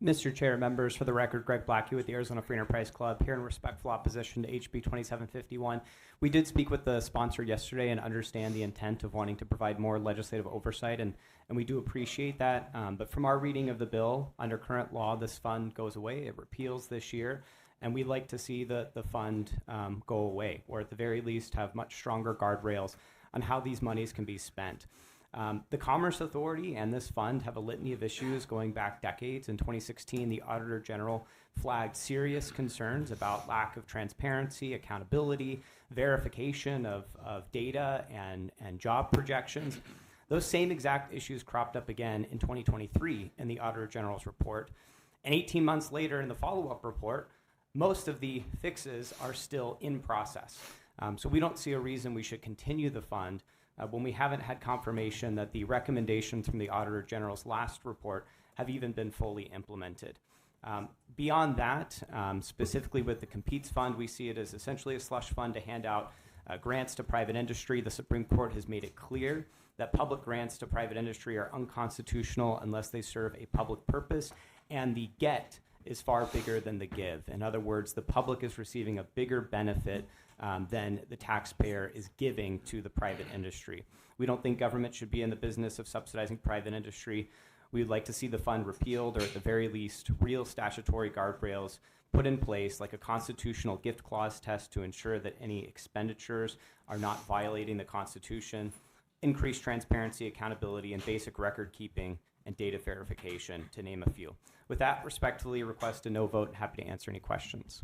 Mr. Chair, members, for the record, Greg Blackie with the Arizona Free Enterprise Club, here in respectful opposition to HB 2751. We did speak with the sponsor yesterday and understand the intent of wanting to provide more legislative oversight, and we do appreciate that. But from our reading of the bill, under current law, this fund goes away. It repeals this year, and we'd like to see the fund go away, or at the very least have much stronger guardrails on how these monies can be spent. The Commerce Authority and this fund have a litany of issues going back decades. In 2016, the Auditor General flagged serious concerns about lack of transparency, accountability, verification of data and job projections. Those same exact issues cropped up again in 2023 in the Auditor General's report. And 18 months later in the follow-up report, most of the fixes are still in process. So we don't see a reason we should continue the fund when we haven't had confirmation that the recommendations from the Auditor General's last report have even been fully implemented. Beyond that, specifically with the Competes Fund, we see it as essentially a slush fund to hand out grants to private industry. The Supreme Court has made it clear that public grants to private industry are unconstitutional unless they serve a public purpose, and the get is far bigger than the give. In other words, the public is receiving a bigger benefit than the taxpayer is giving to the private industry. We don't think government should be in the business of subsidizing private industry. We would like to see the fund repealed, or at the very least, real statutory guardrails put in place, like a constitutional gift clause test to ensure that any expenditures are not violating the Constitution, increased transparency, accountability, and basic record keeping and data verification, to name a few. With that, respectfully request a no vote. Happy to answer any questions.